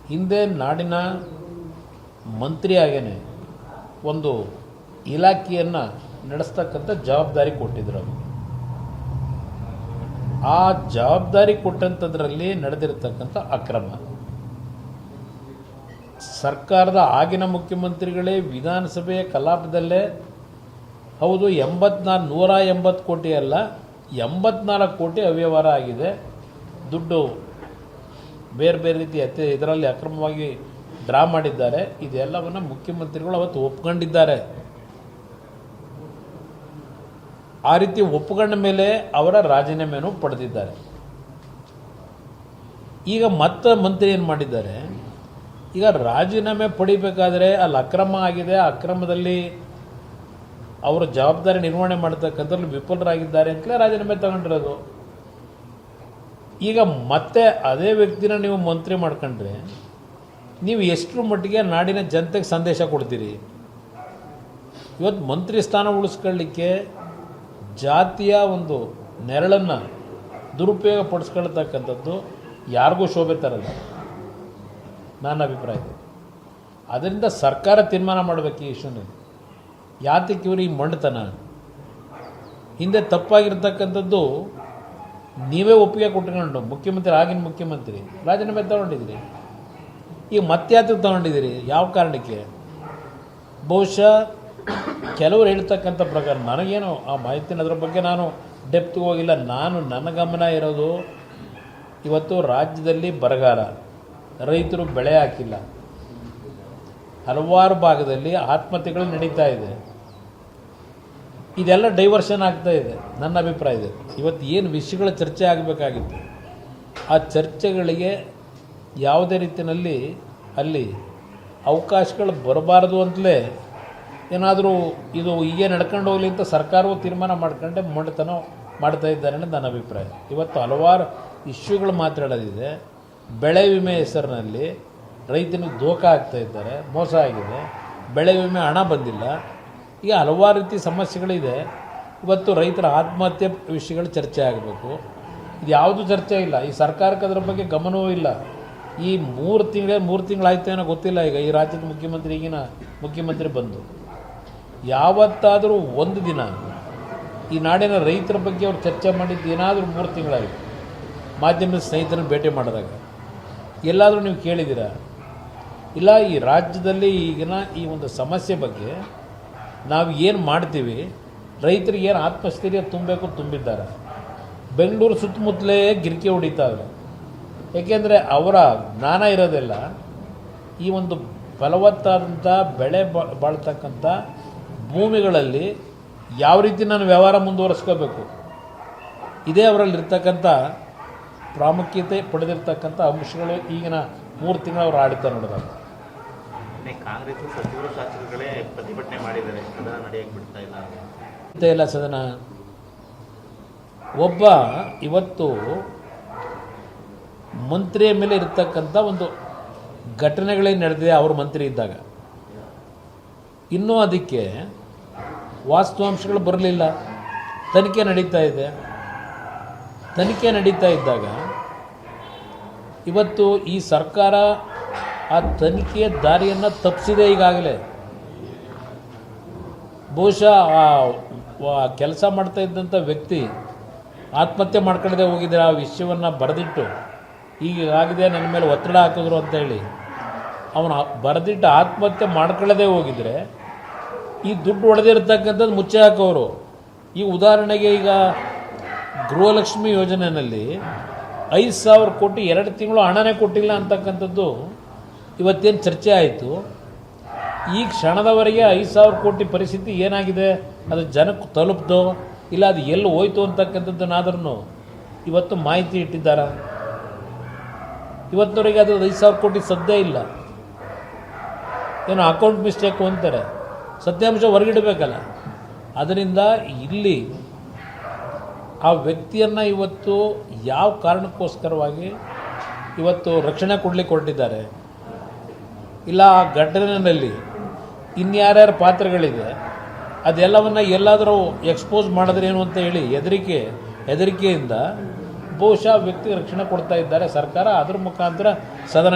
ಹಿಂದೆ ನಾಡಿನ ಮಂತ್ರಿಯಾಗೇನೆ ಒಂದು ಇಲಾಖೆಯನ್ನು ನಡೆಸ್ತಕ್ಕಂಥ ಜವಾಬ್ದಾರಿ ಕೊಟ್ಟಿದ್ರು ಅವರು. ಆ ಜವಾಬ್ದಾರಿ ಕೊಟ್ಟಂಥದ್ರಲ್ಲಿ ನಡೆದಿರತಕ್ಕಂಥ ಅಕ್ರಮ, ಸರ್ಕಾರದ ಆಗಿನ ಮುಖ್ಯಮಂತ್ರಿಗಳೇ ವಿಧಾನಸಭೆಯ ಕಲಾಪದಲ್ಲೇ ಹೌದು 180 ಕೋಟಿ ಅಲ್ಲ 84 ಕೋಟಿ ಅವ್ಯವಹಾರ ಆಗಿದೆ, ದುಡ್ಡು ಬೇರೆ ಬೇರೆ ರೀತಿ ಇದರಲ್ಲಿ ಅಕ್ರಮವಾಗಿ ಡ್ರಾ ಮಾಡಿದ್ದಾರೆ, ಇದೆಲ್ಲವನ್ನು ಮುಖ್ಯಮಂತ್ರಿಗಳು ಅವತ್ತು ಒಪ್ಕೊಂಡಿದ್ದಾರೆ. ಆ ರೀತಿ ಒಪ್ಕೊಂಡ ಮೇಲೆ ಅವರ ರಾಜೀನಾಮೆಯನ್ನು ಪಡೆದಿದ್ದಾರೆ. ಈಗ ಮತ್ತೆ ಮಂತ್ರಿ ಏನು ಮಾಡಿದ್ದಾರೆ, ಈಗ ರಾಜೀನಾಮೆ ಪಡಿಬೇಕಾದ್ರೆ ಅಲ್ಲಿ ಅಕ್ರಮ ಆಗಿದೆ, ಅಕ್ರಮದಲ್ಲಿ ಅವರು ಜವಾಬ್ದಾರಿ ನಿರ್ವಹಣೆ ಮಾಡತಕ್ಕಂಥದ್ದು ವಿಫಲರಾಗಿದ್ದಾರೆ ಅಂತಲೇ ರಾಜೀನಾಮೆ ತಗೊಂಡಿರೋದು. ಈಗ ಮತ್ತೆ ಅದೇ ವ್ಯಕ್ತಿನ ನೀವು ಮಂತ್ರಿ ಮಾಡ್ಕೊಂಡ್ರೆ ನೀವು ಎಷ್ಟರ ಮಟ್ಟಿಗೆ ನಾಡಿನ ಜನತೆಗೆ ಸಂದೇಶ ಕೊಡ್ತೀರಿ? ಇವತ್ತು ಮಂತ್ರಿ ಸ್ಥಾನ ಉಳಿಸ್ಕೊಳ್ಳಿಕ್ಕೆ ಜಾತಿಯ ಒಂದು ನೆರಳನ್ನು ದುರುಪಯೋಗ ಪಡಿಸ್ಕೊಳ್ತಕ್ಕಂಥದ್ದು ಯಾರಿಗೂ ಶೋಭೆ ತರಲ್ಲ, ನನ್ನ ಅಭಿಪ್ರಾಯ. ಅದರಿಂದ ಸರ್ಕಾರ ತೀರ್ಮಾನ ಮಾಡಬೇಕು ಈ ಇಶ್ಯೂನಲ್ಲಿ. ಯಾತಕ್ಕೆ ಇವರು ಈ ಮಂಡತನ? ಹಿಂದೆ ತಪ್ಪಾಗಿರ್ತಕ್ಕಂಥದ್ದು ನೀವೇ ಒಪ್ಪಿಗೆ ಕೊಟ್ಕೊಂಡು ಮುಖ್ಯಮಂತ್ರಿ, ಆಗಿನ ಮುಖ್ಯಮಂತ್ರಿ ರಾಜೀನಾಮೆ ತಗೊಂಡಿದ್ದೀರಿ. ಈಗ ಮತ್ತೆ ಯಾತಕ್ಕೆ ತಗೊಂಡಿದ್ದೀರಿ? ಯಾವ ಕಾರಣಕ್ಕೆ? ಬಹುಶಃ ಕೆಲವರು ಹೇಳ್ತಕ್ಕಂಥ ಪ್ರಕಾರ, ನನಗೇನು ಆ ಮಾಹಿತಿನ ಅದರ ಬಗ್ಗೆ ನಾನು ಡೆಪ್ತ್ಗೆ ಹೋಗಿಲ್ಲ. ನನ್ನ ಗಮನ ಇರೋದು ಇವತ್ತು ರಾಜ್ಯದಲ್ಲಿ ಬರಗಾಲ, ರೈತರು ಬೆಳೆ ಹಾಕಿಲ್ಲ, ಹಲವಾರು ಭಾಗದಲ್ಲಿ ಆತ್ಮಹತ್ಯೆಗಳು ನಡೀತಾ ಇದೆ. ಇದೆಲ್ಲ ಡೈವರ್ಷನ್ ಆಗ್ತಾ ಇದೆ ನನ್ನ ಅಭಿಪ್ರಾಯ ಇದೆ. ಇವತ್ತು ಏನು ವಿಷಯಗಳ ಚರ್ಚೆ ಆಗಬೇಕಾಗಿತ್ತು ಆ ಚರ್ಚೆಗಳಿಗೆ ಯಾವುದೇ ರೀತಿಯಲ್ಲಿ ಅಲ್ಲಿ ಅವಕಾಶಗಳು ಬರಬಾರ್ದು ಅಂತಲೇ ಏನಾದರೂ ಇದು ಹೀಗೆ ನಡ್ಕೊಂಡು ಹೋಗಲಿ ಅಂತ ಸರ್ಕಾರವು ತೀರ್ಮಾನ ಮಾಡ್ಕೊಂಡೆ ಮಂಡತನ ಮಾಡ್ತಾ ಇದ್ದಾರೆ ಅನ್ನೋದು ನನ್ನ ಅಭಿಪ್ರಾಯ. ಇವತ್ತು ಹಲವಾರು ಇಶ್ಯೂಗಳು ಮಾತಾಡೋದಿದೆ. ಬೆಳೆ ವಿಮೆ ಹೆಸರಿನಲ್ಲಿ ರೈತನಿಗೆ ಧೋಖಾ ಆಗ್ತಾ ಇದ್ದಾರೆ, ಮೋಸ ಆಗಿದೆ, ಬೆಳೆ ವಿಮೆ ಹಣ ಬಂದಿಲ್ಲ, ಈಗ ಹಲವಾರು ರೀತಿ ಸಮಸ್ಯೆಗಳಿದೆ. ಇವತ್ತು ರೈತರ ಆತ್ಮಹತ್ಯೆ ವಿಷಯಗಳು ಚರ್ಚೆ ಆಗಬೇಕು. ಇದು ಯಾವುದೂ ಚರ್ಚೆ ಇಲ್ಲ. ಈ ಸರ್ಕಾರಕ್ಕೆ ಅದರ ಬಗ್ಗೆ ಗಮನವೂ ಇಲ್ಲ. ಈ 3 ತಿಂಗಳಾಯ್ತು ಏನೋ ಗೊತ್ತಿಲ್ಲ. ಈಗ ಈ ರಾಜ್ಯದ ಮುಖ್ಯಮಂತ್ರಿ, ಈಗಿನ ಮುಖ್ಯಮಂತ್ರಿ ಬಂದು ಯಾವತ್ತಾದರೂ ಒಂದು ದಿನ ಈ ನಾಡಿನ ರೈತರ ಬಗ್ಗೆ ಅವ್ರು ಚರ್ಚೆ ಮಾಡಿದ್ದು ಏನಾದರೂ 3 ತಿಂಗಳಾಯಿತು ಮಾಧ್ಯಮದ ಸ್ನೇಹಿತರನ್ನು ಭೇಟಿ ಮಾಡಿದಾಗ ಎಲ್ಲಾದರೂ ನೀವು ಕೇಳಿದ್ದೀರಾ? ಇಲ್ಲ. ಈ ರಾಜ್ಯದಲ್ಲಿ ಈಗಿನ ಈ ಒಂದು ಸಮಸ್ಯೆ ಬಗ್ಗೆ ನಾವು ಏನು ಮಾಡ್ತೀವಿ, ರೈತರಿಗೆ ಏನು ಆತ್ಮಸ್ಥೈರ್ಯ ತುಂಬಬೇಕು ತುಂಬಿದ್ದಾರೆ. ಬೆಂಗಳೂರು ಸುತ್ತಮುತ್ತಲೇ ಗಿರಿಕೆ ಹೊಡಿತಾವೆ. ಏಕೆಂದರೆ ಅವರ ಜ್ಞಾನ ಇರೋದಿಲ್ಲ ಈ ಒಂದು ಫಲವತ್ತಾದಂಥ ಬೆಳೆ ಬಾಳ್ತಕ್ಕಂಥ ಭೂಮಿಗಳಲ್ಲಿ ಯಾವ ರೀತಿ ನಾನು ವ್ಯವಹಾರ ಮುಂದುವರಿಸ್ಕೋಬೇಕು, ಇದೇ ಅವರಲ್ಲಿರ್ತಕ್ಕಂಥ ಪ್ರಾಮುಖ್ಯತೆ ಪಡೆದಿರ್ತಕ್ಕಂಥ ಅಂಶಗಳು ಈಗಿನ 3 ತಿಂಗಳ ಅವರು ಆಡಳಿತ ನೋಡಿದಾಗ. ಕಾಂಗ್ರೆಸ್ ಸಚಿವರು ಶಾಸಕರುಗಳೇ ಪ್ರತಿಭಟನೆ ಮಾಡಿದ್ದಾರೆ, ಸದನ ನಡೆಯಕ್ಕೆ ಬಿಡ್ತಾ ಇಲ್ಲ ಸದನ. ಒಬ್ಬ ಇವತ್ತು ಮಂತ್ರಿಯ ಮೇಲೆ ಇರತಕ್ಕಂಥ ಒಂದು ಘಟನೆಗಳೇ ನಡೆದಿದೆ ಅವರು ಮಂತ್ರಿ ಇದ್ದಾಗ. ಇನ್ನೂ ಅದಕ್ಕೆ ವಾಸ್ತವಾಂಶಗಳು ಬರಲಿಲ್ಲ. ತನಿಖೆ ನಡೀತಾ ಇದೆ. ತನಿಖೆ ನಡೀತಾ ಇದ್ದಾಗ ಇವತ್ತು ಈ ಸರ್ಕಾರ ಆ ತನಿಖೆಯ ದಾರಿಯನ್ನು ತಪ್ಪಿಸಿದೆ. ಈಗಾಗಲೇ ಬಹುಶಃ ಆ ಕೆಲಸ ಮಾಡ್ತಾ ಇದ್ದಂಥ ವ್ಯಕ್ತಿ ಆತ್ಮಹತ್ಯೆ ಮಾಡ್ಕೊಳ್ಳದೆ ಹೋಗಿದ್ದಾರೆ. ಆ ವಿಷಯವನ್ನು ಬರೆದಿಟ್ಟು ಹೀಗಾಗಿದೆ ನನ್ನ ಮೇಲೆ ಒತ್ತಡ ಹಾಕಿದ್ರು ಅಂತೇಳಿ ಅವನು ಬರೆದಿಟ್ಟು ಆತ್ಮಹತ್ಯೆ ಮಾಡ್ಕೊಳ್ಳದೆ ಹೋಗಿದ್ರೆ ಈ ದುಡ್ಡು ಹೊಡೆದಿರ್ತಕ್ಕಂಥದ್ದು ಮುಚ್ಚೆ ಹಾಕೋರು. ಈ ಉದಾಹರಣೆಗೆ ಈಗ ಗೃಹಲಕ್ಷ್ಮಿ ಯೋಜನೆಯಲ್ಲಿ 5,000 ಕೋಟಿ 2 ತಿಂಗಳು ಹಣನೇ ಕೊಟ್ಟಿಲ್ಲ ಅಂತಕ್ಕಂಥದ್ದು ಇವತ್ತೇನು ಚರ್ಚೆ ಆಯಿತು. ಈ ಕ್ಷಣದವರೆಗೆ 5,000 ಕೋಟಿ ಪರಿಸ್ಥಿತಿ ಏನಾಗಿದೆ, ಅದು ಜನಕ್ಕೆ ತಲುಪ್ದೋ ಇಲ್ಲ ಅದು ಎಲ್ಲಿ ಹೋಯ್ತು ಅಂತಕ್ಕಂಥದ್ದನ್ನಾದ್ರೂ ಇವತ್ತು ಮಾಹಿತಿ ಇಟ್ಟಿದ್ದಾರೆ. ಇವತ್ತವರೆಗೆ ಅದು 5,000 ಕೋಟಿ ಸದ್ಯ ಇಲ್ಲ. ಏನೋ ಅಕೌಂಟ್ ಮಿಸ್ಟೇಕು ಅಂತಾರೆ, ಸತ್ಯಾಂಶ ಹೊರಗಿಡಬೇಕಲ್ಲ. ಅದರಿಂದ ಇಲ್ಲಿ ಆ ವ್ಯಕ್ತಿಯನ್ನು ಇವತ್ತು ಯಾವ ಕಾರಣಕ್ಕೋಸ್ಕರವಾಗಿ ಇವತ್ತು ರಕ್ಷಣೆ ಕೊಡಲಿಕ್ಕೆ ಹೊರಟಿದ್ದಾರೆ, ಇಲ್ಲ ಆ ಘಟನೆಯಲ್ಲಿ ಇನ್ಯಾರ್ಯಾರ ಪಾತ್ರಗಳಿದೆ, ಅದೆಲ್ಲವನ್ನು ಎಲ್ಲಾದರೂ ಎಕ್ಸ್ಪೋಸ್ ಮಾಡಿದ್ರೇನು ಅಂತ ಹೇಳಿ ಹೆದರಿಕೆಯಿಂದ ಬಹುಶಃ ವ್ಯಕ್ತಿಗೆ ರಕ್ಷಣೆ ಕೊಡ್ತಾ ಇದ್ದಾರೆ ಸರ್ಕಾರ. ಅದ್ರ ಮುಖಾಂತರ ಸದನ